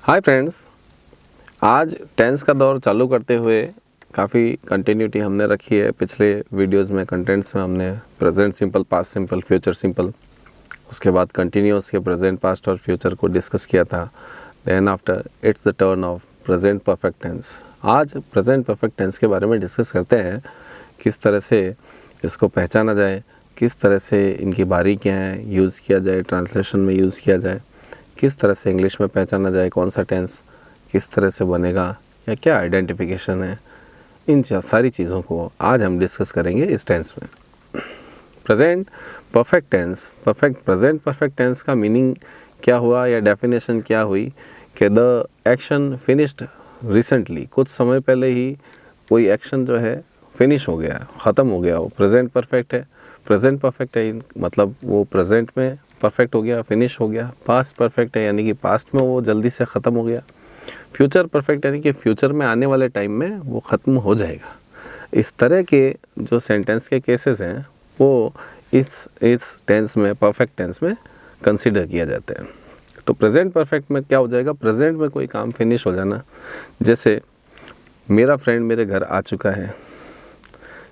Hi friends, आज tense का दौर चालू करते हुए काफ़ी कंटिन्यूटी हमने रखी है। पिछले वीडियोस में कंटेंट्स में हमने present simple, past simple, future simple, उसके बाद कंटिन्यूस के प्रेजेंट, पास्ट और फ्यूचर को डिस्कस किया था। Then after it's the turn of present perfect tense. आज प्रेजेंट परफेक्ट टेंस के बारे में डिस्कस करते हैं, किस तरह से इसको पहचाना जाए, किस तरह से इनकी बारीकियाँ हैं, यूज़ किया जाए, ट्रांसलेशन में यूज़ किया जाए, किस तरह से इंग्लिश में पहचाना जाए, कौन सा टेंस किस तरह से बनेगा या क्या आइडेंटिफिकेशन है। इन सारी चीज़ों को आज हम डिस्कस करेंगे इस टेंस में। Present perfect tense, present perfect tense का मीनिंग क्या हुआ या डेफिनेशन क्या हुई कि द एक्शन फिनिश्ड रिसेंटली, कुछ समय पहले ही कोई एक्शन जो है फिनिश हो गया, ख़त्म हो गया, वो प्रेजेंट परफेक्ट है। प्रेजेंट परफेक्ट है मतलब वो प्रेजेंट में परफेक्ट हो गया, फिनिश हो गया। पास्ट परफेक्ट है यानी कि पास्ट में वो जल्दी से ख़त्म हो गया। फ्यूचर परफेक्ट यानी कि फ्यूचर में आने वाले टाइम में वो ख़त्म हो जाएगा। इस तरह के जो सेंटेंस के केसेस हैं वो इस टेंस में, परफेक्ट टेंस में कंसिडर किया जाता है। तो प्रेजेंट परफेक्ट में क्या हो जाएगा, प्रेजेंट में कोई काम फिनिश हो जाना। जैसे मेरा फ्रेंड मेरे घर आ चुका है,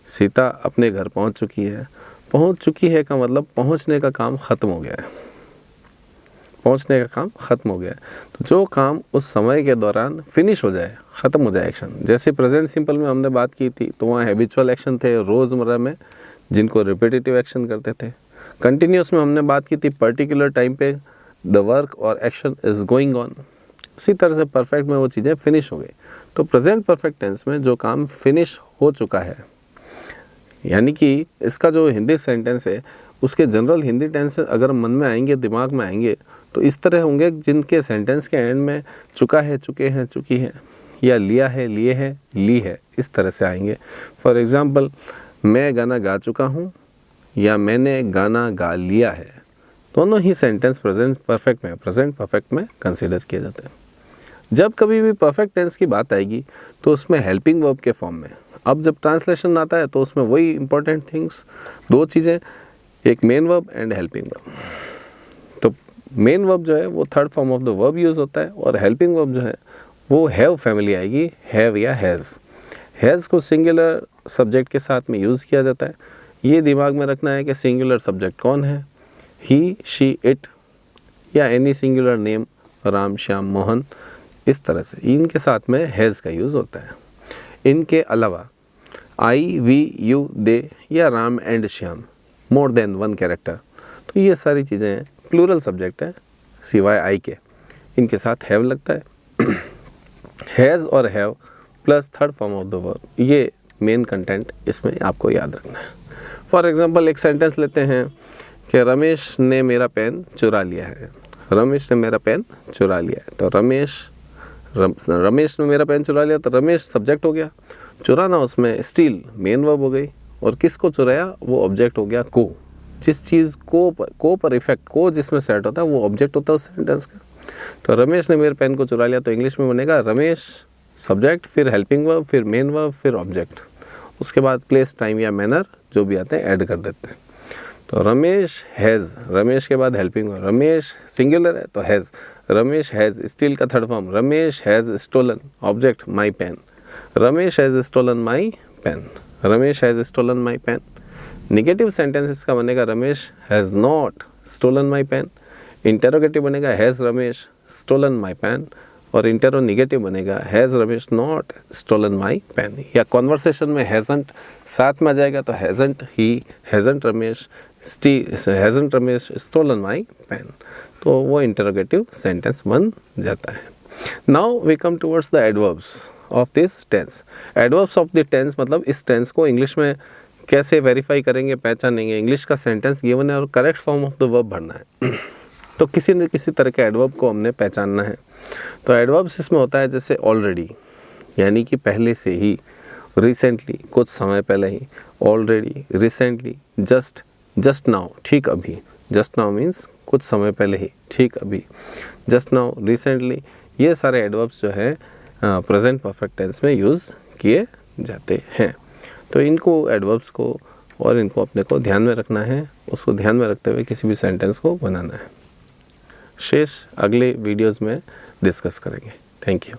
सीता अपने घर पहुंच चुकी है। पहुंच चुकी है का मतलब पहुंचने का काम ख़त्म हो गया है, पहुंचने का काम ख़त्म हो गया है। तो जो काम उस समय के दौरान फिनिश हो जाए, ख़त्म हो जाए एक्शन। जैसे प्रेजेंट सिंपल में हमने बात की थी तो वहाँ हैबिचुअल एक्शन थे रोज़मर्रा में, जिनको रिपीटेटिव एक्शन करते थे। कंटिन्यूस में हमने बात की थी पर्टिकुलर टाइम पे द वर्क और एक्शन इज़ गोइंग ऑन। उसी तरह से परफेक्ट में वो चीज़ें फिनिश हो गई। तो प्रेजेंट परफेक्ट टेंस में जो काम फिनिश हो चुका है, यानी कि इसका जो हिंदी सेंटेंस है उसके जनरल हिंदी टेंस अगर मन में आएंगे, दिमाग में आएंगे तो इस तरह होंगे जिनके सेंटेंस के एंड में चुका है, चुके हैं, चुकी है, या लिया है, लिए है, ली है, इस तरह से आएंगे। फॉर एग्ज़ाम्पल, मैं गाना गा चुका हूँ या मैंने गाना गा लिया है, दोनों ही सेंटेंस प्रेजेंट परफेक्ट में कंसिडर किए जाते हैं। जब कभी भी परफेक्ट टेंस की बात आएगी तो उसमें हेल्पिंग वर्ब के फॉर्म में। अब जब ट्रांसलेशन आता है तो उसमें वही इंपॉर्टेंट थिंग्स, दो चीज़ें, एक main verb and helping verb. तो मेन वर्ब जो है वो third form of the verb use होता है और हेल्पिंग वर्ब जो है वो हैव फैमिली आएगी, हैव या हैज़। हैज़ को सिंगुलर सब्जेक्ट के साथ में यूज़ किया जाता है। ये दिमाग में रखना है कि सिंगुलर सब्जेक्ट कौन है, ही, शी, इट या any singular name, Ram, Shyam, Mohan, इस तरह से इनके साथ में हैज़ का यूज़ होता है। इनके अलावा आई, वी, यू, दे या Ram and Shyam, more than one character, तो ये सारी चीज़ें प्लूरल सब्जेक्ट है सिवाय आई के, इनके साथ हैव लगता है। हैज़ और have plus third form of the verb, ये मेन कंटेंट इसमें आपको याद रखना है। फॉर एग्जांपल एक सेंटेंस लेते हैं कि रमेश ने मेरा पेन चुरा लिया है। रमेश ने मेरा पेन चुरा लिया है, तो रमेश ने मेरा पेन चुरा लिया, तो रमेश सब्जेक्ट हो गया, चुराना उसमें स्टील मेन वर्ब हो गई, और किसको चुराया वो ऑब्जेक्ट हो गया को। जिस चीज़ को पर इफेक्ट, को जिसमें सेट होता है वो ऑब्जेक्ट होता है उस सेंटेंस का। तो रमेश ने मेरे पेन को चुरा लिया, तो इंग्लिश में बनेगा रमेश सब्जेक्ट, फिर हेल्पिंग वर्ब, फिर मेन वर्ब, फिर ऑब्जेक्ट, उसके बाद प्लेस, टाइम या मैनर जो भी आते हैं ऐड कर देते हैं। तो रमेश हैज़, रमेश के बाद हेल्पिंग वर्ब, रमेश सिंगुलर है तो हैज़, रमेश हैज़ स्टील का third form, Ramesh has stolen object my pen, Ramesh has stolen my pen, Ramesh has stolen my pen. Negative sentence इसका बनेगा Ramesh has not stolen my pen. Interrogative बनेगा has Ramesh stolen my pen, और interronegative बनेगा has Ramesh not stolen my pen. या conversation में hasn't साथ में आ जाएगा तो हैज़ंट ही, hasn't Ramesh stolen my pen, तो वो इंटेरोगेटिव सेंटेंस बन जाता है। Now we come towards the adverbs of this tense. Adverbs of the tense मतलब इस टेंस को इंग्लिश में कैसे वेरीफाई करेंगे, पहचानेंगे। इंग्लिश का सेंटेंस गिवन है और correct form of the verb भरना है। तो किसी न किसी तरह के एडवर्ब को हमने पहचानना है। तो एडवर्ब्स इसमें होता है जैसे ऑलरेडी यानी कि पहले से ही, रिसेंटली कुछ समय पहले ही, ऑलरेडी, रिसेंटली, जस्ट नाउ ठीक अभी, जस्ट नाउ मीन्स कुछ समय पहले ही, ठीक अभी, जस्ट नाउ, रिसेंटली, ये सारे एडवर्ब्स जो है प्रेजेंट परफेक्ट टेंस में यूज़ किए जाते हैं। तो इनको एडवर्ब्स को और इनको अपने को ध्यान में रखना है, उसको ध्यान में रखते हुए किसी भी सेंटेंस को बनाना है। शेष अगले वीडियोस में डिस्कस करेंगे। Thank you.